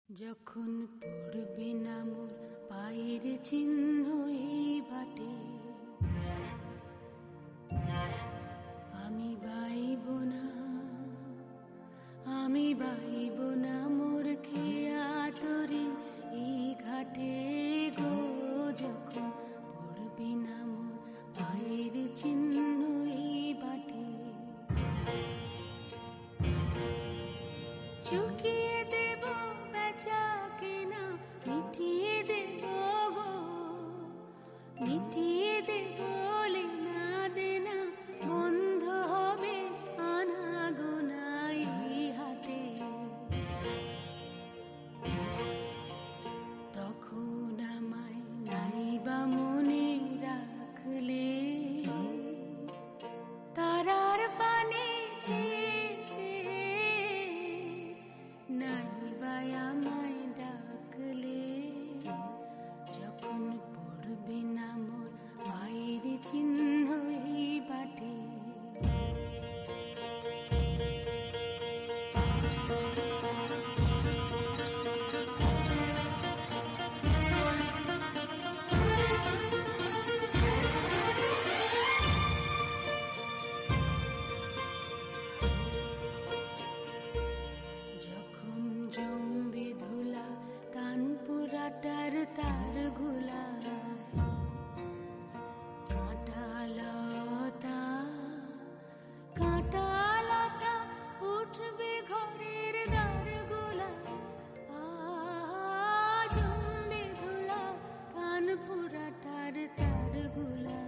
যখন পড়বে না মোর পায়ের চিহ্ন এই বাটে, আমি বাইব না, আমি বাইব না মোর খেয়া তরি এই ঘাটে গো। যখন পড়বে না মোর পায়ের চিহ্ন এই বাটে, চুকিয়ে দেব বেচা কেনা, মিটিয়ে দেব গো, মিটিয়ে দেব লেনা দেনা, বন্ধ হবে আনা গোনা এই হাটে। তখন আমায় নাইবা মনে রাখলে, তারার পানে নাইবা আমায় ডাকলে, যখন পড়বে না মোর পায়ের চিহ্ন এই বাটে। জমবে ধুলা কানপুরাটার তার গুলা, কাঁটালতা কাঁটালতা উঠবে ঘরের দ্বার গুলা। জমবে ধুলা কানপুরাটার তার গুলা,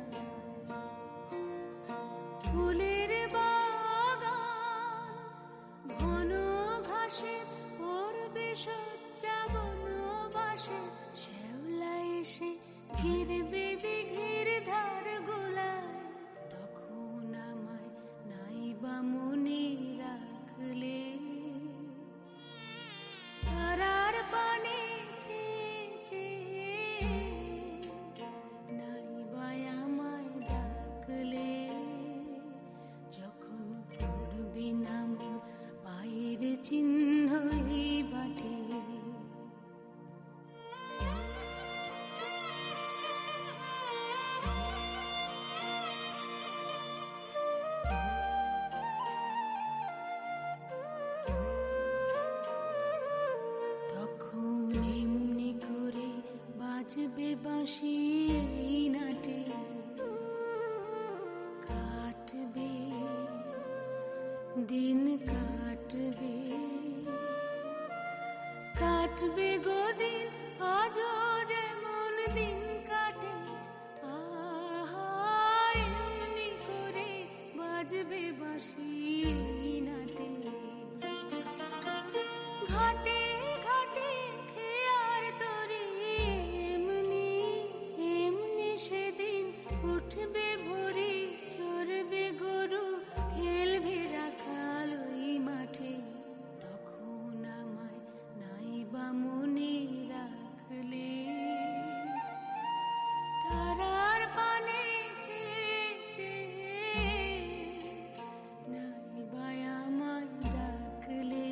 ফুলের বাগান ঘন ঘাসে পড়বে সজ্জা বনবাসে, শ্যাওলা এসে ঘিরবে দিঘির ধার গুলায়। তখন আমায় নাইবা মনে রাখলে, তারার পানে নাইবা আমায় ডাকলে, যখন পড়বে না মোর পায়ের চিহ্ন এই বাটে। তখন এমনি করে বাজবে বাঁশি এই নাটে, কাটবে দিন কাটবে, কাটবে গো দিন আজও যেমন দিন কাটে। এমনি করে বাজবে বাঁশি এই নাটে, ঘাটে ঘাটে খেয়ার তরি এমনি এমনি সেদিন উঠবে ভরি, চড়বে গরু খেলবে রাখাল ওই মাঠে। তখন আমায় নাইবা মনে রাখলে, তারার পানে নাইবা আমায় ডাকলে।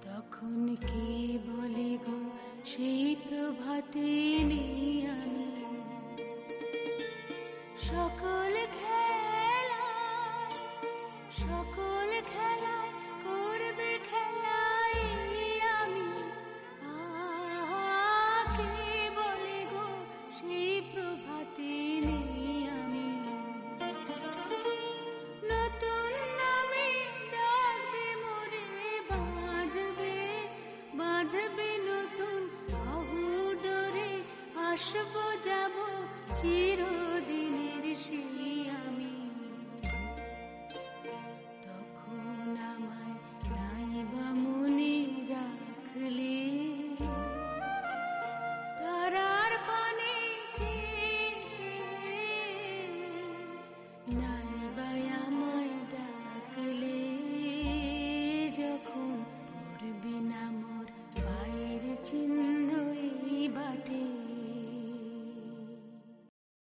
তখন কে বলে গো সেই প্রভাতে নেই আমি, সকল খেলা সকল খেলায় করবে খেলাই আমি। কে বলে গো সেই প্রভাতে নেই আমি, নতুন নামে ডাকবে মোরে, বাঁধবে বাঁধবে নতুন বাহু ডোরে, আসবো যাব চিরদিনের সেই আমি। তখন আমায় নাইবা মনে রাখলে, চিহ্ন